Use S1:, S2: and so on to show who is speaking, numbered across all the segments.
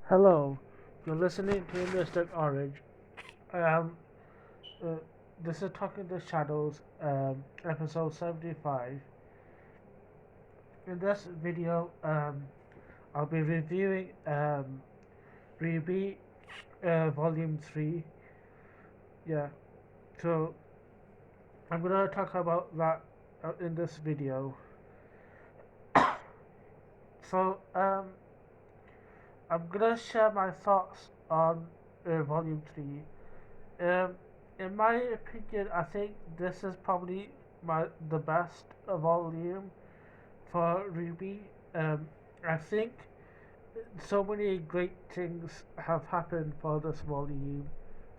S1: Hello, you're listening to Mr. Orange. Um, uh, this is Talking the Shadows, episode 75. In this video, I'll be reviewing RWBY Volume 3. Yeah, so I'm gonna talk about that in this video. So, I'm gonna share my thoughts on Volume 3. Um, in my opinion, I think this is probably the best volume for RWBY. I think so many great things have happened for this volume.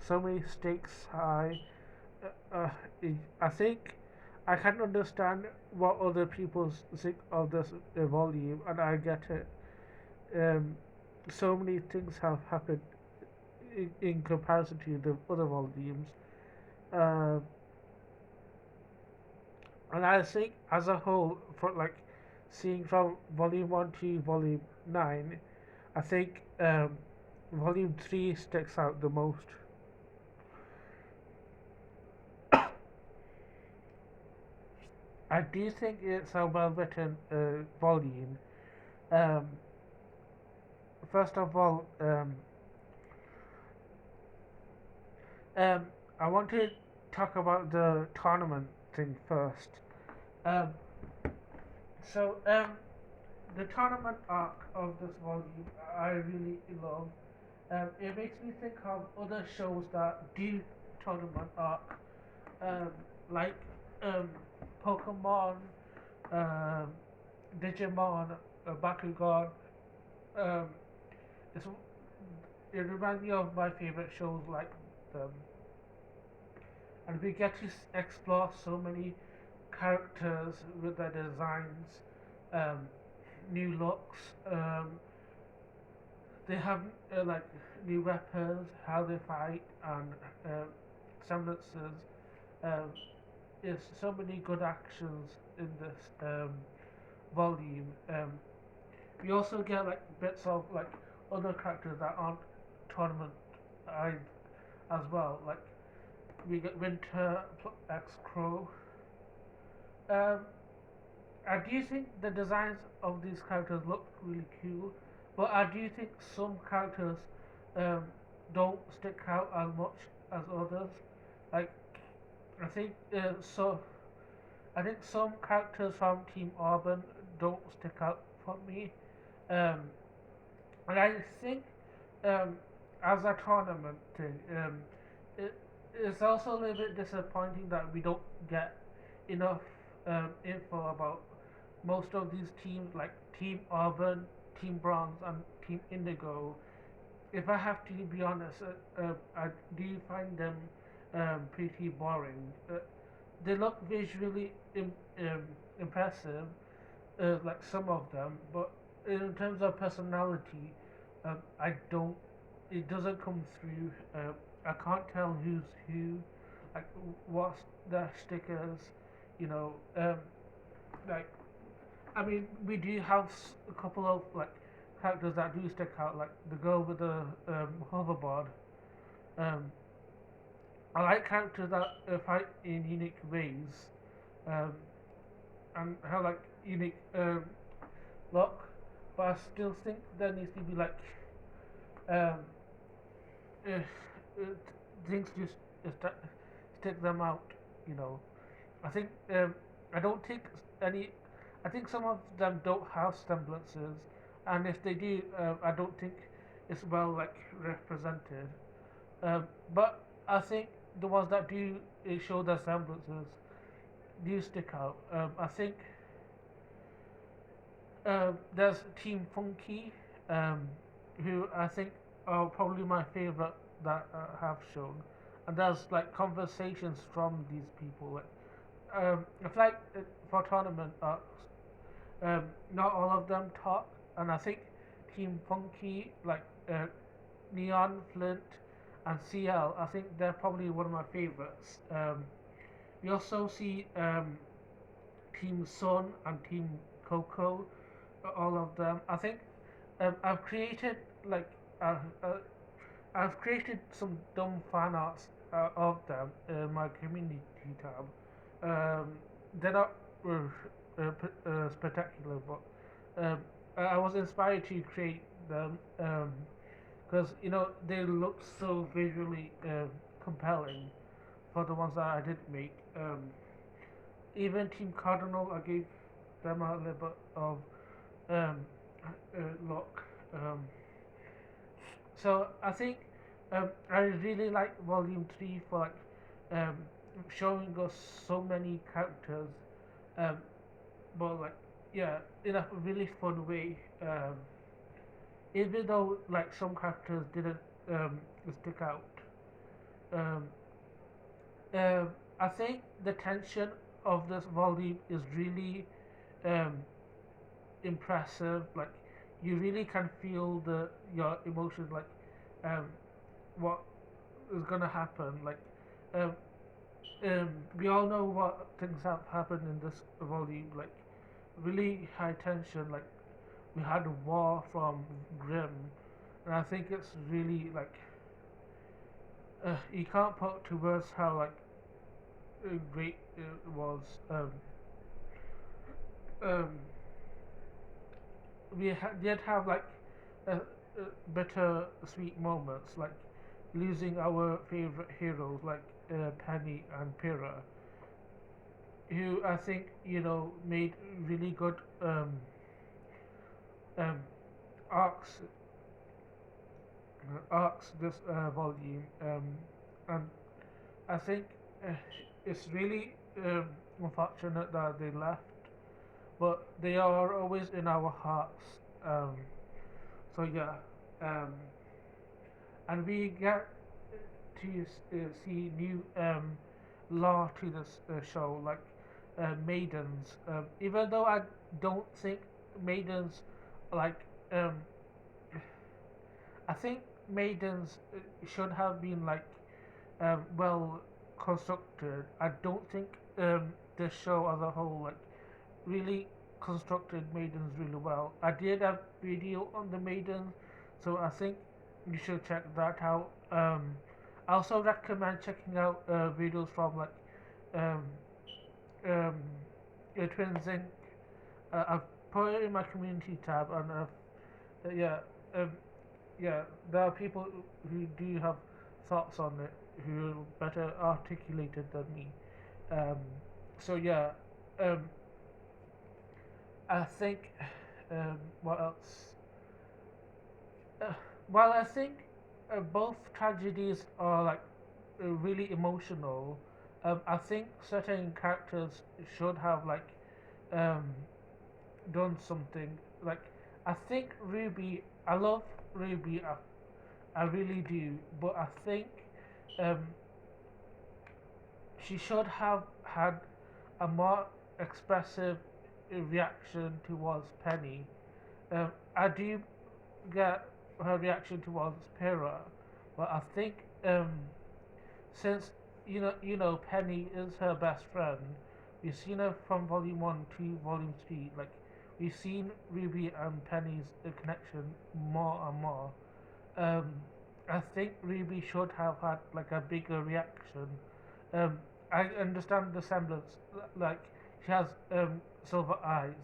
S1: So many stakes high. Uh, uh, I think I can understand what other people think of this volume, and I get it. Um, so many things have happened in comparison to the other volumes. Um, and I think as a whole, for like seeing from volume 1 to volume 9, I think volume 3 sticks out the most. I do think it's a well written volume. Um, First of all, um, I want to talk about the tournament thing first. Um, so, the tournament arc of this volume I really love. It makes me think of other shows that do tournament arc, um, like um, Pokemon, um, Digimon, Bakugan. Um, it's, it reminds me of my favorite shows like them, and we get to explore so many characters with their designs, um, new looks. They have like new weapons, how they fight, and semblances. Um, there's so many good actions in this volume. We also get like bits of like other characters that aren't tournament I as well. Like we get Winter X Crow. Um, I do think the designs of these characters look really cool, but I do think some characters um, don't stick out as much as others. Like I think so. I think some characters from Team Auburn don't stick out for me, um, and I think um, as a tournament thing, it, it's also a little bit disappointing that we don't get enough info about most of these teams, like Team Auburn, Team Bronze, and Team Indigo. If I have to be honest, I do find them pretty boring. They look visually impressive, like some of them, but in terms of personality, I don't. It doesn't come through. I can't tell who's who, like what's their stickers. You know, like I mean, we do have a couple of like characters that do stick out, like the girl with the hoverboard. Um, I like characters that fight in unique ways, um, and have like unique look, but I still think there needs to be like um, uh, things just stick them out. You know, I think I don't think any. I think some of them don't have semblances, and if they do, I don't think it's well like represented. But I think the ones that do show their semblances do stick out. I think there's Team Funky, um, who I think are probably my favorite that have shown, and there's like conversations from these people. Like, I feel like for tournament arcs, not all of them talk, and I think Team Funky, like Neon, Flint, and CL, I think they're probably one of my favorites. We also see Team Sun and Team Coco, all of them. I think I've created like uh, uh, I've created some dumb fan arts of them in my community tab. Um, they're not spectacular, but um, I was inspired to create them because they look so visually compelling for the ones that I did make. Even Team Cardinal, I gave them a little bit of um, look. So I think I really like Volume 3 for like um, showing us so many characters, um, but like yeah, in a really fun way. Even though like some characters didn't stick out, um, um, I think the tension of this volume is really um, impressive. Like you really can feel the your emotions, like um, what is gonna happen. Like um, we all know what things have happened in this volume. Like really high tension. Like we had a war from Grimm, and I think it's really like you can't put to words how like great it was. Um, did have like better sweet moments, like losing our favorite heroes like Penny and Pyrrha, who I think made really good um, arcs arcs this volume, and I think uh, it's really unfortunate that they left, but they are always in our hearts. Um, so yeah, um, and we get to see new lore to this show, like maidens. Even though I don't think maidens like um, I think maidens should have been like well constructed. I don't think the show as a whole like really constructed maidens really well. I did a video on the maidens, so I think you should check that out. I also recommend checking out videos from like um, um, Twin Zinc. I've put it in my community tab, and yeah, um, yeah, there are people who do have thoughts on it who are better articulated than me. Um, so yeah, um, I think what else? Uh, while I think both tragedies are like really emotional, I think certain characters should have like um, done something. Like I think Ruby, I love Ruby, I really do, but I think um, she should have had a more expressive reaction towards Penny. I do get her reaction towards Pyrrha, but I think since Penny is her best friend, we've seen her from volume 1 to volume 3. Like we've seen Ruby and Penny's connection more and more. Um, I think Ruby should have had like a bigger reaction. Um, I understand the semblance, like she has silver eyes.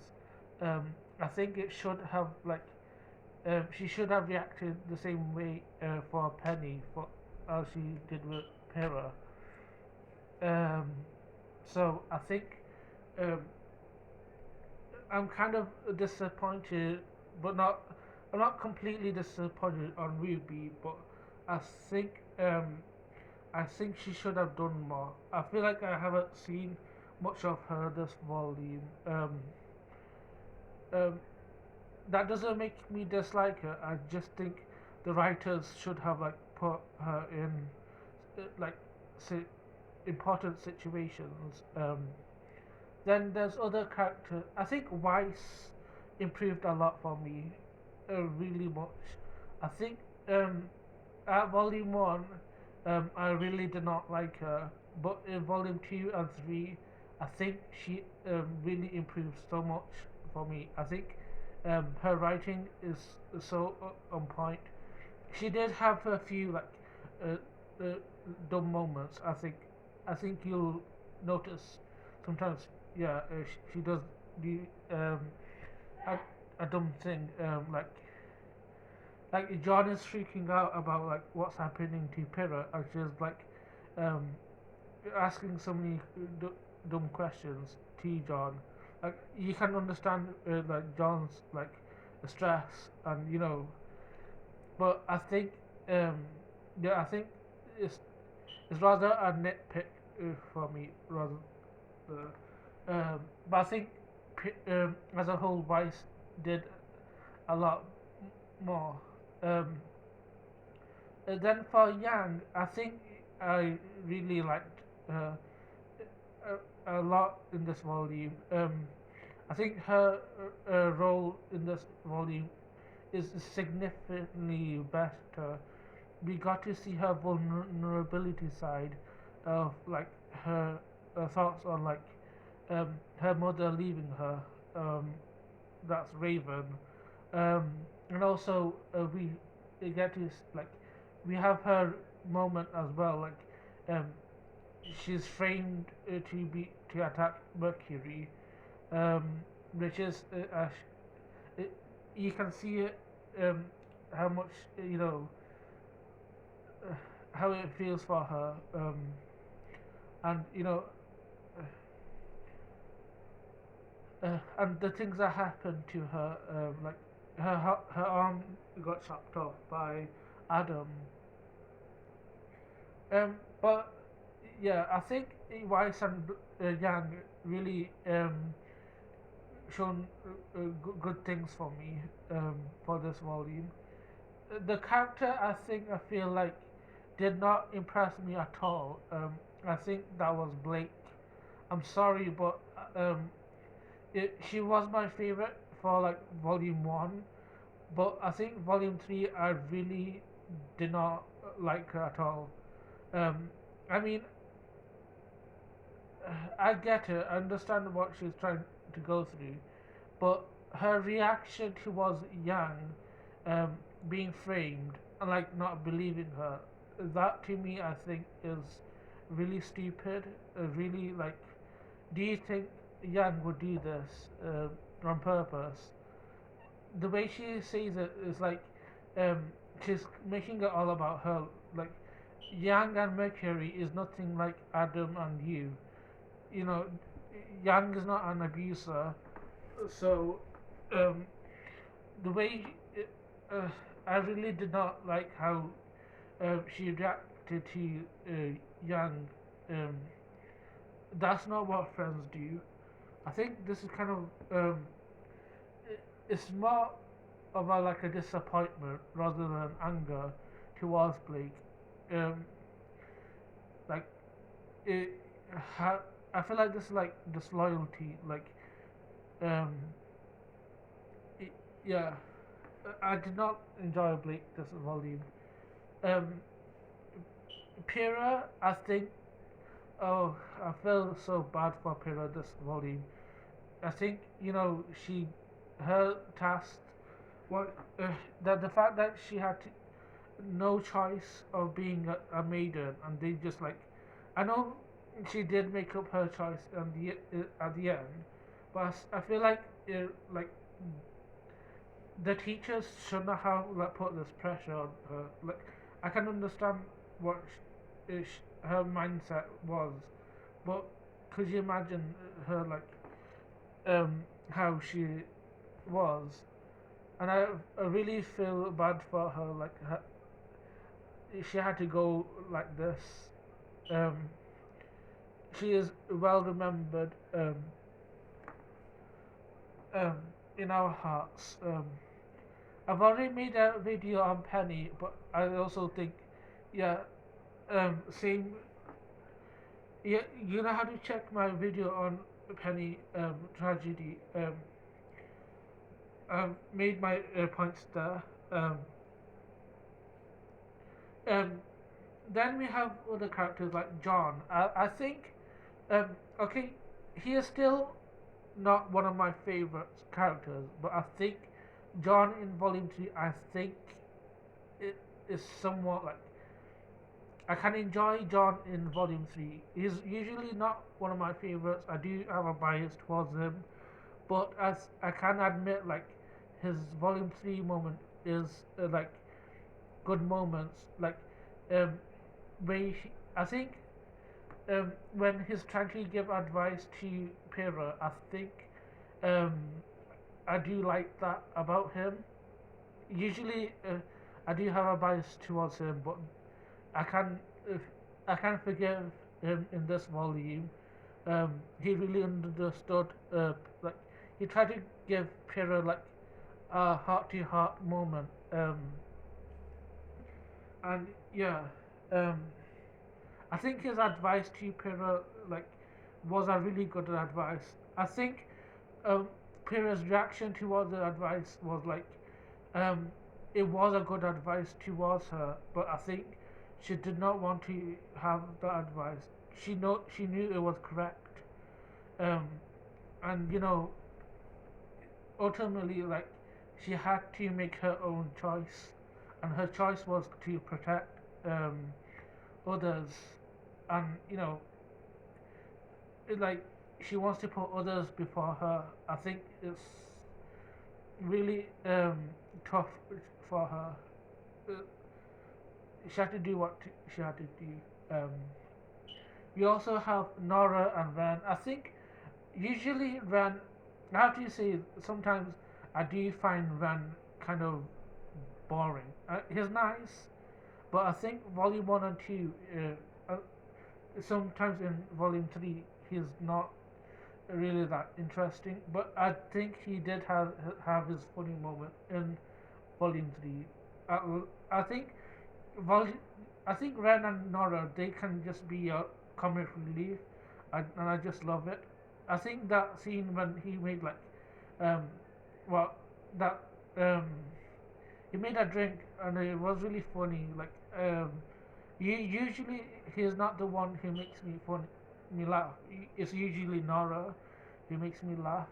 S1: I think it should have like she should have reacted the same way for Penny for as she did with Pyrrha. Um, so I think um, I'm kind of disappointed, but not. I'm not completely disappointed on Ruby, but I think um, I think she should have done more. I feel like I haven't seen much of her this volume. Um, that doesn't make me dislike her. I just think the writers should have like put her in like si- important situations. Then there's other characters. I think Weiss improved a lot for me, really much. I think at volume one, I really did not like her, but in volume two and three, I think she really improved so much for me. I think her writing is so on point. she did have a few like uh, dumb moments. I think you'll notice sometimes. Yeah, she does do um, a, a dumb thing. Like John is freaking out about like what's happening to Pyrrha, and she's like um, asking so many dumb questions to John. Like you can understand like John's like stress and but I think um, yeah, I think it's it's rather a nitpick for me rather. But I think as a whole, Vice did a lot more. Um, then for Yang, I think I really liked a lot in this volume. I think her role in this volume is significantly better. We got to see her vulnerability side of like her thoughts on like her mother leaving her. Um, that's Raven, um, and also we get to like we have her moment as well. Like um, she's framed to attack Mercury, um, which is it, you can see it how much uh, how it feels for her, and and the things that happened to her, like her arm got chopped off by Adam. But yeah, I think Weiss and Yang really shown good things for me for this volume. The character, I feel like did not impress me at all. I think that was Blake. I'm sorry, but she was my favorite for like volume one, but I think volume three I really did not like her at all. Um, I mean, I get it. I understand what she's trying to go through, but her reaction towards Yang um, being framed and like not believing her, that to me I think is really stupid. Really like, do you think Yang would do this on purpose? The way she says it is like um, she's making it all about her. Like Yang and Mercury is nothing like Adam and you. You know, Yang is not an abuser, so um, the way uh, I really did not like how she reacted to Yang. Um, that's not what friends do. I think this is kind of it's more of a like a disappointment rather than anger towards Blake. Um, like it, I feel like this is like disloyalty. Like um, it, yeah, I did not enjoy Blake this volume. Um, Pyrrha, I think. Oh, I feel so bad for Pyrrha this volume. I think her task. What that the fact that she had no choice of being a maiden, and they just like, I know she did make up her choice at the end, but I feel like like the teachers shouldn't have like put this pressure on her. Like I can understand what her mindset was, but could you imagine her like how she was? And I really feel bad for her. Like she had to go like this. Um, she is well remembered um, in our hearts. I've already made a video on Penny, but I also think, yeah, same. Yeah, you know how to check my video on Penny tragedy. I've made my points there. Um, then we have other characters like John. I think, okay, he is still not one of my favorite characters, but I think John in Volume 3, I think is somewhat like I can enjoy John in Volume 3. He's usually not one of my favorites. I do have a bias towards him, but as I can admit, like his Volume 3 moment is like good moments. Like um, I think when he's trying to give advice to Pyrrha, I think um, I do like that about him. Usually, I do have a bias towards him, but I can if I can forgive him in this volume. He really understood. Like he tried to give Pyrrha like a heart-to-heart moment. And yeah, um, I think his advice to Pyrrha like was a really good advice. I think um, Pyrrha's reaction towards the advice was like um, it was a good advice towards her, but I think she did not want to have the advice. She knew it was correct, um, and ultimately like she had to make her own choice, and her choice was to protect others, and like she wants to put others before her. I think it's really tough for her. Uh, she had to do what she had to do. Um, we also have Nora and Ren. I think usually Ren, I have to say, sometimes I do find Ren kind of boring. He's nice, but I think Volume 1 and 2, sometimes in Volume 3, he's not really that interesting. But I think he did have his funny moment in Volume 3. I think Vol- I think Ren and Nora they can just be a comic relief, and I just love it. I think that scene when he made like, um, well, that um, he made a drink and it was really funny. Like, usually he's not the one who makes me laugh. It's usually Nora who makes me laugh.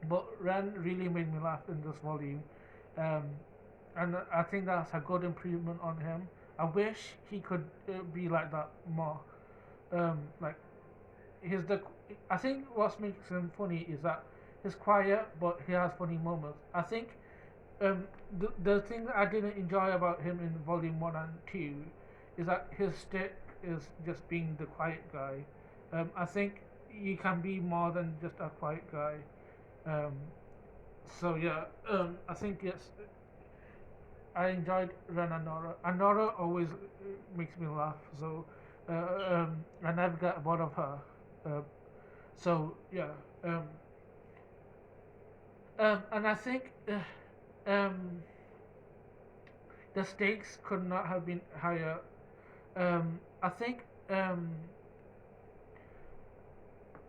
S1: But Ren really made me laugh in this volume. Um, and I think that's a good improvement on him. I wish he could be like that more. Like he's the. I think what makes him funny is that he's quiet, but he has funny moments. I think the thing that I didn't enjoy about him in Volume 1 and 2 is that his stick is just being the quiet guy. I think you can be more than just a quiet guy. Um, so yeah, I think it's I enjoyed Ren and Nora. And Nora always makes me laugh, so I never get bored of her. Uh, so yeah, um, and I think the stakes could not have been higher. I think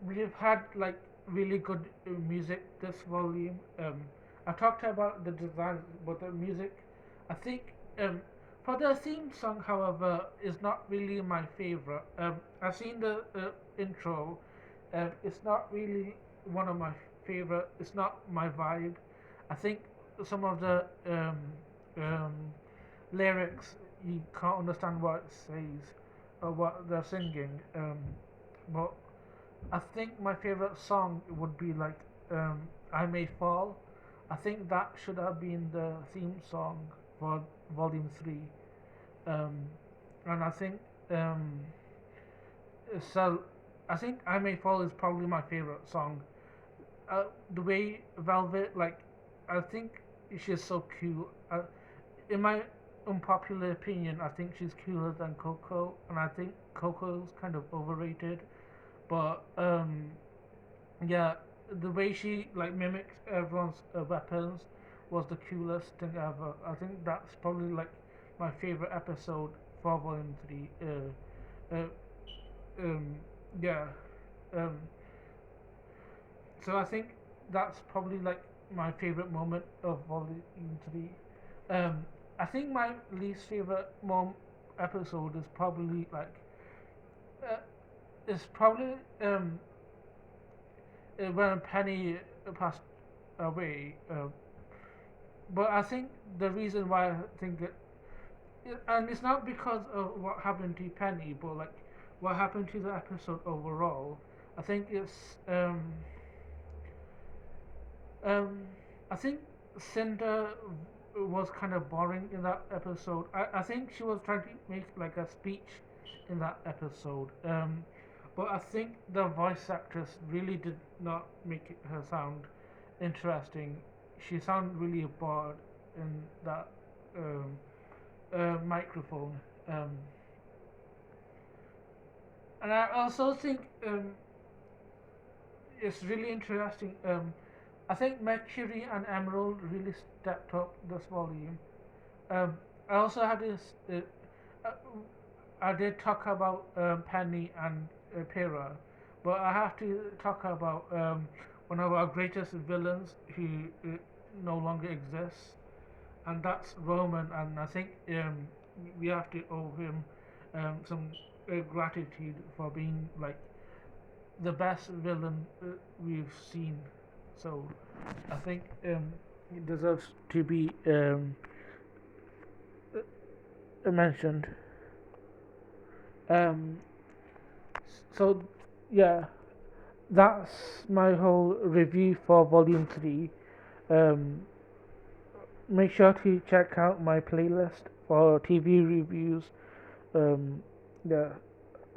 S1: we've had like really good music this volume. I talked about the design, but the music, I think, for the theme song, however, is not really my favorite. I've seen the intro. It's not really one of my favorite. It's not my vibe. I think some of the um, lyrics you can't understand what it says or what they're singing. But I think my favorite song would be like "I May Fall." I think that should have been the theme song for Volume 3. Um, and I think um, so. I think "I May Fall" is probably my favorite song. The way Velvet, like, I think she's so cool. In my unpopular opinion, I think she's cooler than Coco, and I think Coco's kind of overrated. But yeah, the way she like mimics everyone's weapons was the coolest thing ever. I think that's probably like my favorite episode for Volume 3. Uh, um, yeah. Um, so I think that's probably like my favorite moment of Volume 3. I think my least favorite episode is probably like uh, is probably when Penny passed away. But I think the reason why I think and it's not because of what happened to Penny, but like what happened to the episode overall. I think it's um I think Cinder was kind of boring in that episode. I think she was trying to make like a speech in that episode. But I think the voice actress really did not make her sound interesting. She sounded really bored in that um, microphone. Um, and I also think it's really interesting. I think Mercury and Emerald really stepped up this volume. Um, I also had this. Uh, I did talk about Penny and Pyrrha, but I have to talk about one of our greatest villains who no longer exists, and that's Roman. And I think we have to owe him some gratitude for being like the best villain we've seen. So I think he deserves to be mentioned. Um, so yeah, that's my whole review for Volume 3. Um, make sure to check out my playlist for TV reviews. Um, yeah,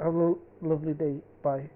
S1: have a lovely day. Bye.